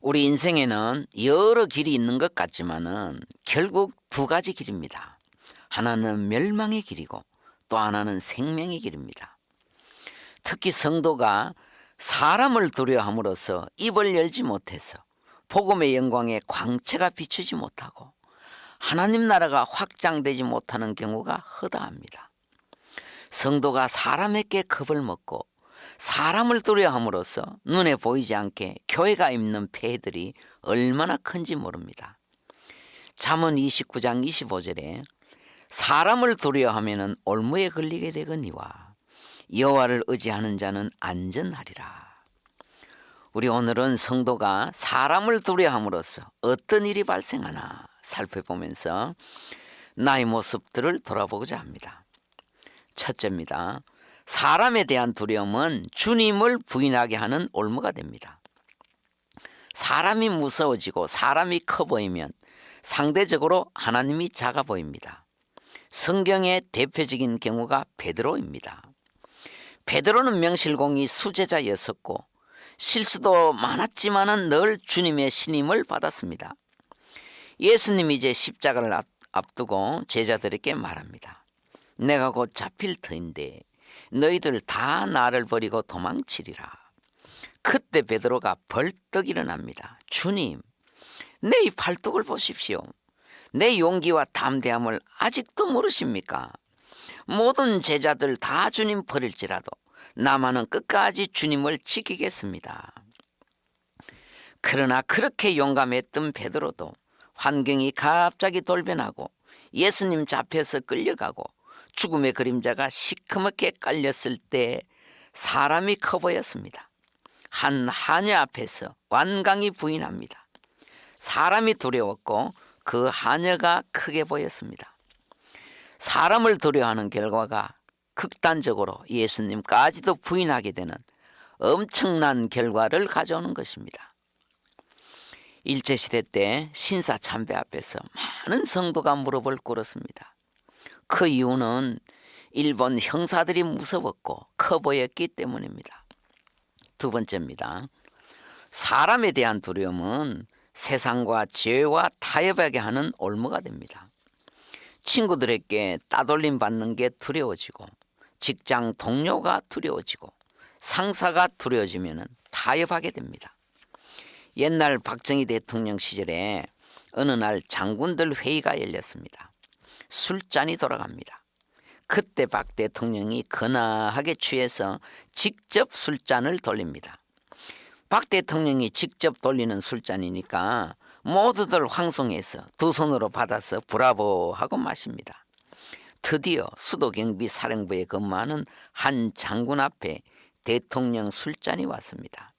우리 인생에는 여러 길이 있는 것 같지만은 결국 두 가지 길입니다. 하나는 멸망의 길이고 또 하나는 생명의 길입니다. 특히 성도가 사람을 두려워함으로써 입을 열지 못해서 복음의 영광에 광채가 비추지 못하고 하나님 나라가 확장되지 못하는 경우가 허다합니다. 성도가 사람에게 겁을 먹고 사람을 두려워함으로써 눈에 보이지 않게 교회가 입는 폐해들이 얼마나 큰지 모릅니다. 잠언 29장 25절에 사람을 두려워하면 올무에 걸리게 되거니와 여호와를 의지하는 자는 안전하리라. 우리 오늘은 성도가 사람을 두려워함으로써 어떤 일이 발생하나 살펴보면서 나의 모습들을 돌아보고자 합니다. 첫째입니다. 사람에 대한 두려움은 주님을 부인하게 하는 올무가 됩니다. 사람이 무서워지고 사람이 커 보이면 상대적으로 하나님이 작아 보입니다. 성경의 대표적인 경우가 베드로입니다. 베드로는 명실공히 수제자였었고 실수도 많았지만은 늘 주님의 신임을 받았습니다. 예수님이 이제 십자가를 앞두고 제자들에게 말합니다. 내가 곧 잡힐 터인데 너희들 다 나를 버리고 도망치리라. 그때 베드로가 벌떡 일어납니다. 주님, 내 이 팔뚝을 보십시오. 내 용기와 담대함을 아직도 모르십니까? 모든 제자들 다 주님 버릴지라도 나만은 끝까지 주님을 지키겠습니다. 그러나 그렇게 용감했던 베드로도 환경이 갑자기 돌변하고 예수님 잡혀서 끌려가고 죽음의 그림자가 시커멓게 깔렸을 때 사람이 커 보였습니다. 한 하녀 앞에서 완강히 부인합니다. 사람이 두려웠고 그 하녀가 크게 보였습니다. 사람을 두려워하는 결과가 극단적으로 예수님까지도 부인하게 되는 엄청난 결과를 가져오는 것입니다. 일제시대 때 신사참배 앞에서 많은 성도가 무릎을 꿇었습니다. 그 이유는 일본 형사들이 무서웠고 커 보였기 때문입니다. 두 번째입니다. 사람에 대한 두려움은 세상과 죄와 타협하게 하는 올무가 됩니다. 친구들에게 따돌림 받는 게 두려워지고 직장 동료가 두려워지고 상사가 두려워지면 타협하게 됩니다. 옛날 박정희 대통령 시절에 어느 날 장군들 회의가 열렸습니다. 술잔이 돌아갑니다. 그때 박 대통령이 거나하게 취해서 직접 술잔을 돌립니다. 박 대통령이 직접 돌리는 술잔이니까 모두들 황송해서 두 손으로 받아서 브라보 하고 마십니다. 드디어 수도경비 사령부에 근무하는 한 장군 앞에 대통령 술잔이 왔습니다.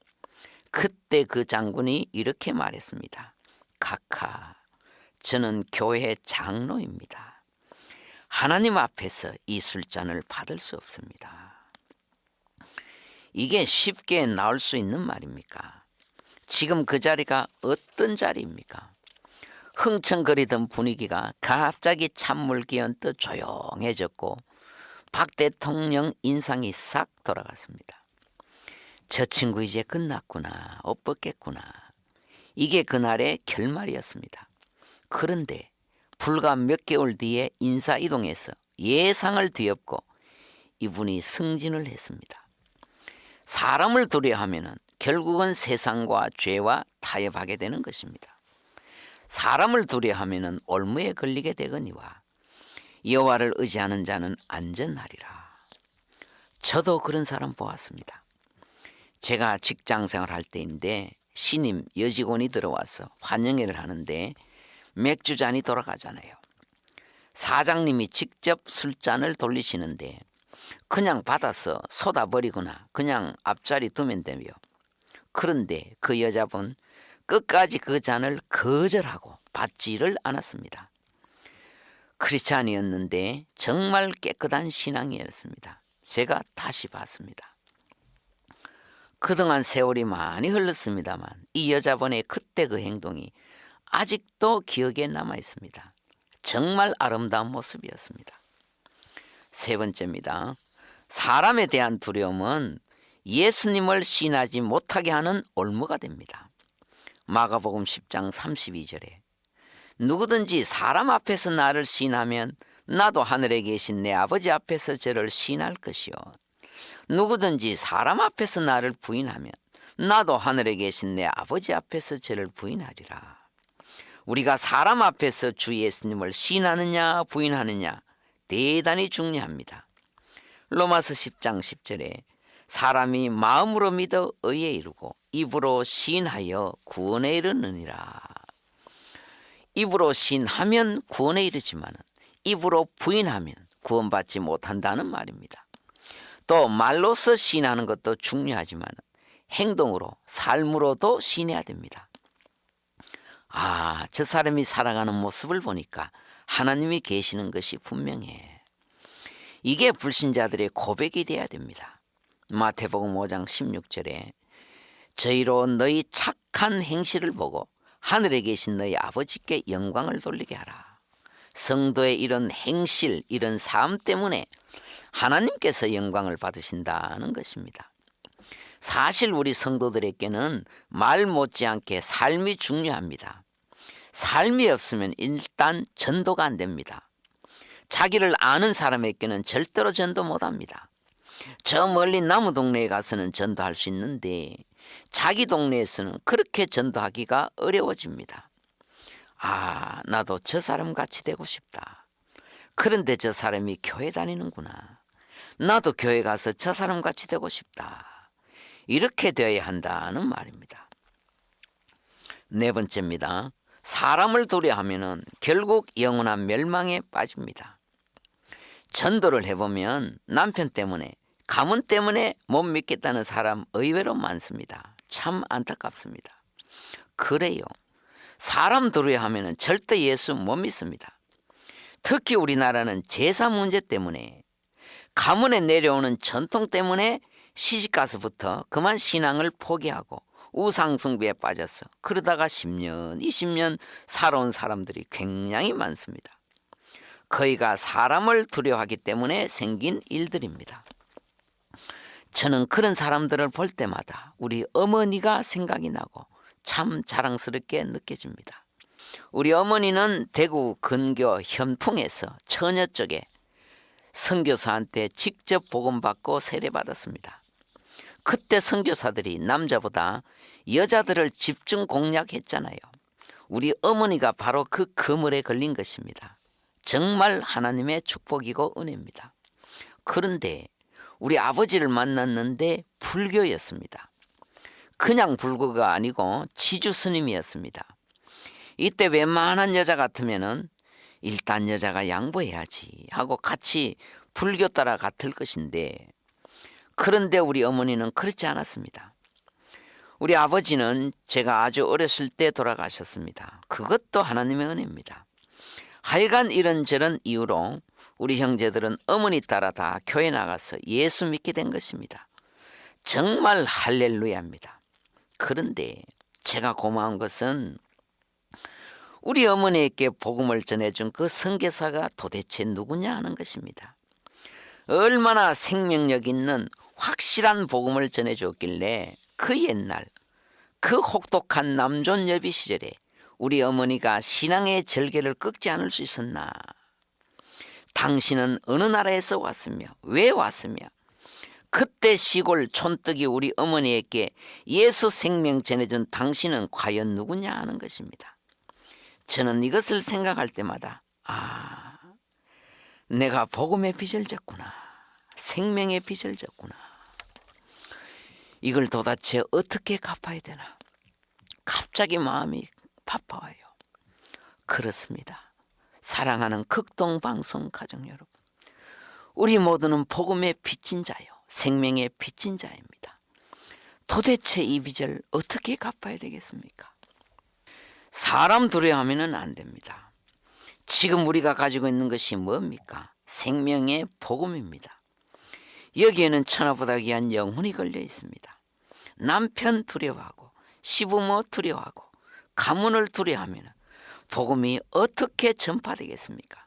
그때 그 장군이 이렇게 말했습니다. 카카, 저는 교회 장로입니다. 하나님 앞에서 이 술잔을 받을 수 없습니다. 이게 쉽게 나올 수 있는 말입니까? 지금 그 자리가 어떤 자리입니까? 흥청거리던 분위기가 갑자기 찬물 기얹듯 조용해졌고 박 대통령 인상이 싹 돌아갔습니다. 저 친구 이제 끝났구나, 옷 벗겠구나. 이게 그날의 결말이었습니다. 그런데 불과 몇 개월 뒤에 인사이동해서 예상을 뒤엎고 이분이 승진을 했습니다. 사람을 두려워하면 결국은 세상과 죄와 타협하게 되는 것입니다. 사람을 두려워하면 올무에 걸리게 되거니와 여호와를 의지하는 자는 안전하리라. 저도 그런 사람 보았습니다. 제가 직장생활 할 때인데 신임 여직원이 들어와서 환영회를 하는데 맥주잔이 돌아가잖아요. 사장님이 직접 술잔을 돌리시는데 그냥 받아서 쏟아버리거나 그냥 앞자리 두면 되며, 그런데 그 여자분 끝까지 그 잔을 거절하고 받지를 않았습니다. 크리스찬이었는데 정말 깨끗한 신앙이었습니다. 제가 다시 봤습니다. 그동안 세월이 많이 흘렀습니다만 이 여자분의 그때 그 행동이 아직도 기억에 남아 있습니다. 정말 아름다운 모습이었습니다. 세 번째입니다. 사람에 대한 두려움은 예수님을 신하지 못하게 하는 올무가 됩니다. 마가복음 10장 32절에 누구든지 사람 앞에서 나를 시인하면 나도 하늘에 계신 내 아버지 앞에서 저를 시인할 것이요 누구든지 사람 앞에서 나를 부인하면 나도 하늘에 계신 내 아버지 앞에서 저를 부인하리라. 우리가 사람 앞에서 주 예수님을 시인하느냐 부인하느냐 대단히 중요합니다. 로마서 10장 10절에 사람이 마음으로 믿어 의에 이르고 입으로 시인하여 구원에 이르느니라. 입으로 시인하면 구원에 이르지만 입으로 부인하면 구원받지 못한다는 말입니다. 또 말로서 시인하는 것도 중요하지만 행동으로 삶으로도 시인해야 됩니다. 저 사람이 살아가는 모습을 보니까 하나님이 계시는 것이 분명해. 이게 불신자들의 고백이 돼야 됩니다. 마태복음 5장 16절에 저희로 너희 착한 행실을 보고 하늘에 계신 너희 아버지께 영광을 돌리게 하라. 성도의 이런 행실, 이런 삶 때문에 하나님께서 영광을 받으신다는 것입니다. 사실 우리 성도들에게는 말 못지않게 삶이 중요합니다. 삶이 없으면 일단 전도가 안 됩니다. 자기를 아는 사람에게는 절대로 전도 못합니다. 저 멀리 나무 동네에 가서는 전도할 수 있는데 자기 동네에서는 그렇게 전도하기가 어려워집니다. 나도 저 사람 같이 되고 싶다. 그런데 저 사람이 교회 다니는구나. 나도 교회 가서 저 사람 같이 되고 싶다. 이렇게 되어야 한다는 말입니다. 네 번째입니다. 사람을 두려워하면 결국 영원한 멸망에 빠집니다. 전도를 해보면 남편 때문에 가문 때문에 못 믿겠다는 사람 의외로 많습니다. 참 안타깝습니다. 그래요. 사람 두려워하면 절대 예수 못 믿습니다. 특히 우리나라는 제사 문제 때문에 가문에 내려오는 전통 때문에 시집가서부터 그만 신앙을 포기하고 우상숭배에 빠져서 그러다가 10년, 20년 살아온 사람들이 굉장히 많습니다. 거의가 사람을 두려워하기 때문에 생긴 일들입니다. 저는 그런 사람들을 볼 때마다 우리 어머니가 생각이 나고 참 자랑스럽게 느껴집니다. 우리 어머니는 대구 근교 현풍에서 처녀 쪽에 선교사한테 직접 복음받고 세례받았습니다. 그때 선교사들이 남자보다 여자들을 집중 공략했잖아요. 우리 어머니가 바로 그 그물에 걸린 것입니다. 정말 하나님의 축복이고 은혜입니다. 그런데 우리 아버지를 만났는데 불교였습니다. 그냥 불교가 아니고 지주 스님이었습니다. 이때 웬만한 여자 같으면은 일단 여자가 양보해야지 하고 같이 불교 따라 같을 것인데, 그런데 우리 어머니는 그렇지 않았습니다. 우리 아버지는 제가 아주 어렸을 때 돌아가셨습니다. 그것도 하나님의 은혜입니다. 하여간 이런저런 이유로 우리 형제들은 어머니 따라 다 교회 나가서 예수 믿게 된 것입니다. 정말 할렐루야입니다. 그런데 제가 고마운 것은 우리 어머니에게 복음을 전해준 그 선교사가 도대체 누구냐 하는 것입니다. 얼마나 생명력 있는 확실한 복음을 전해줬길래 그 옛날 그 혹독한 남존 여비 시절에 우리 어머니가 신앙의 절개를 꺾지 않을 수 있었나. 당신은 어느 나라에서 왔으며 왜 왔으며 그때 시골 촌뜨기 우리 어머니에게 예수 생명 전해준 당신은 과연 누구냐 하는 것입니다. 저는 이것을 생각할 때마다 내가 복음의 빚을 졌구나. 생명의 빚을 졌구나. 이걸 도대체 어떻게 갚아야 되나. 갑자기 마음이 바빠와요. 그렇습니다. 사랑하는 극동방송 가족 여러분, 우리 모두는 복음의 빚진 자요, 생명의 빚진 자입니다. 도대체 이 빚을 어떻게 갚아야 되겠습니까? 사람 두려워하면 안 됩니다. 지금 우리가 가지고 있는 것이 뭡니까? 생명의 복음입니다. 여기에는 천하보다 귀한 영혼이 걸려 있습니다. 남편 두려워하고 시부모 두려워하고 가문을 두려워하면 복음이 어떻게 전파되겠습니까?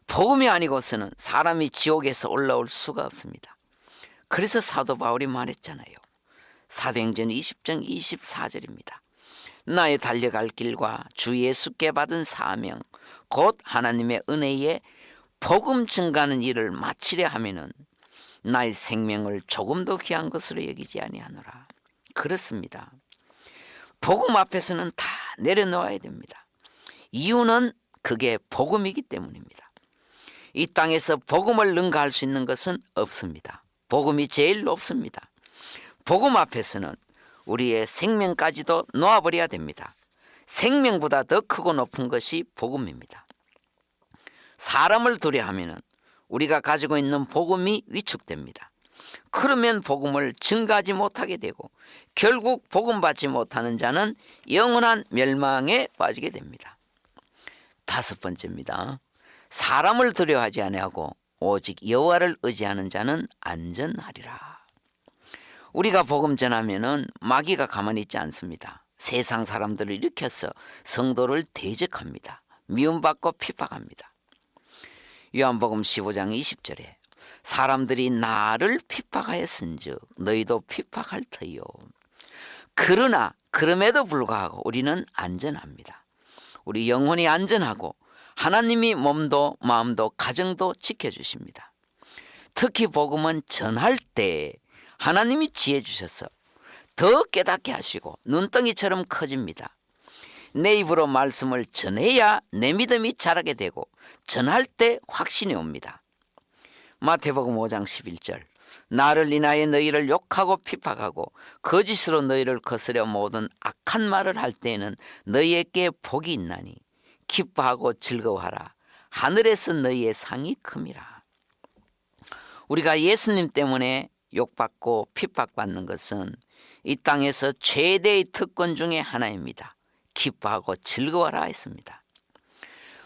복음이 아니고서는 사람이 지옥에서 올라올 수가 없습니다. 그래서 사도 바울이 말했잖아요. 사도행전 20장 24절입니다. 나의 달려갈 길과 주 예수께 받은 사명, 곧 하나님의 은혜에 복음 증가하는 일을 마치려 하면은 나의 생명을 조금도 귀한 것으로 여기지 아니하노라. 그렇습니다. 복음 앞에서는 다 내려놓아야 됩니다. 이유는 그게 복음이기 때문입니다. 이 땅에서 복음을 능가할 수 있는 것은 없습니다. 복음이 제일 높습니다. 복음 앞에서는 우리의 생명까지도 놓아버려야 됩니다. 생명보다 더 크고 높은 것이 복음입니다. 사람을 두려워하면 우리가 가지고 있는 복음이 위축됩니다. 그러면 복음을 증가하지 못하게 되고 결국 복음 받지 못하는 자는 영원한 멸망에 빠지게 됩니다. 5번째입니다. 사람을 두려워하지 아니하고 오직 여호와를 의지하는 자는 안전하리라. 우리가 복음 전하면은 마귀가 가만히 있지 않습니다. 세상 사람들을 일으켜서 성도를 대적합니다. 미움받고 핍박합니다. 요한복음 15장 20절에 사람들이 나를 핍박하였은즉 너희도 핍박할 터이요. 그러나 그럼에도 불구하고 우리는 안전합니다. 우리 영혼이 안전하고 하나님이 몸도 마음도 가정도 지켜주십니다. 특히 복음은 전할 때 하나님이 지혜 주셔서 더 깨닫게 하시고 눈덩이처럼 커집니다. 내 입으로 말씀을 전해야 내 믿음이 자라게 되고 전할 때 확신이 옵니다. 마태복음 5장 11절 나를 인하여 너희를 욕하고 핍박하고 거짓으로 너희를 거스려 모든 악한 말을 할 때에는 너희에게 복이 있나니 기뻐하고 즐거워하라. 하늘에서 너희의 상이 큼이라. 우리가 예수님 때문에 욕받고 핍박받는 것은 이 땅에서 최대의 특권 중에 하나입니다. 기뻐하고 즐거워라 했습니다.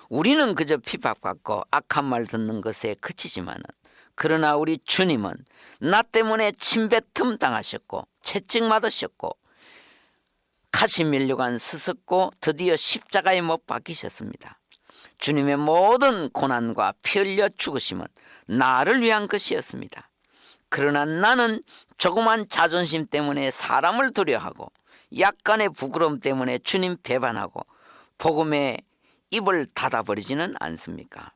우리는 그저 핍박받고 악한 말 듣는 것에 그치지만은 그러나 우리 주님은 나 때문에 침뱉음 당하셨고 채찍 맞으셨고 가시 밀려간 쓰셨고 드디어 십자가에 못 박히셨습니다. 주님의 모든 고난과 피 흘려 죽으심은 나를 위한 것이었습니다. 그러나 나는 조그만 자존심 때문에 사람을 두려워하고 약간의 부끄러움 때문에 주님 배반하고 복음에 입을 닫아버리지는 않습니까?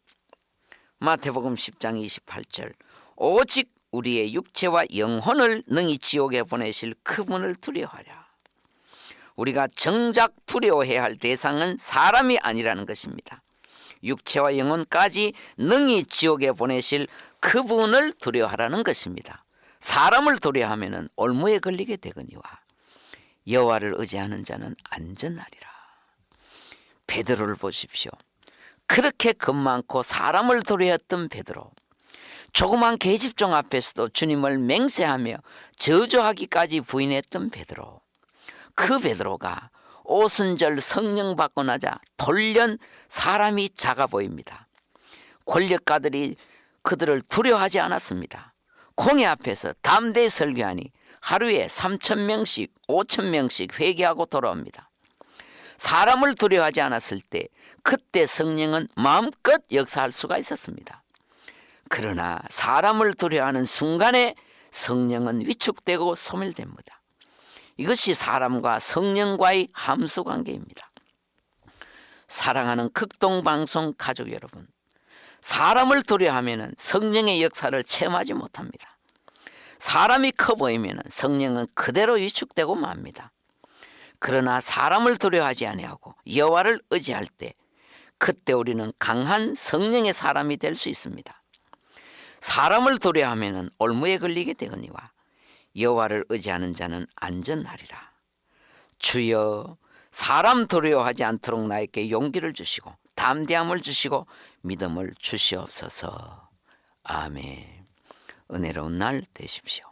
마태복음 10장 28절 오직 우리의 육체와 영혼을 능히 지옥에 보내실 그분을 두려워하라. 우리가 정작 두려워해야 할 대상은 사람이 아니라는 것입니다. 육체와 영혼까지 능히 지옥에 보내실 그분을 두려워하라는 것입니다. 사람을 두려워하면 올무에 걸리게 되거니와 여호와를 의지하는 자는 안전하리라. 베드로를 보십시오. 그렇게 겁 많고 사람을 두려워했던 베드로, 조그만 계집종 앞에서도 주님을 맹세하며 저주하기까지 부인했던 베드로, 그 베드로가 오순절 성령 받고 나자 돌연 사람이 작아 보입니다. 권력가들이 그들을 두려워하지 않았습니다. 공회 앞에서 담대히 설교하니 하루에 3,000명씩 5,000명씩 회개하고 돌아옵니다. 사람을 두려워하지 않았을 때 그때 성령은 마음껏 역사할 수가 있었습니다. 그러나 사람을 두려워하는 순간에 성령은 위축되고 소멸됩니다. 이것이 사람과 성령과의 함수관계입니다. 사랑하는 극동방송 가족 여러분, 사람을 두려워하면 성령의 역사를 체험하지 못합니다. 사람이 커 보이면 성령은 그대로 위축되고 맙니다. 그러나 사람을 두려워하지 아니하고 여호와를 의지할 때 그때 우리는 강한 성령의 사람이 될 수 있습니다. 사람을 두려워하면 올무에 걸리게 되거니와 여호와를 의지하는 자는 안전하리라. 주여, 사람 두려워하지 않도록 나에게 용기를 주시고 담대함을 주시고 믿음을 주시옵소서. 아멘. 은혜로운 날 되십시오.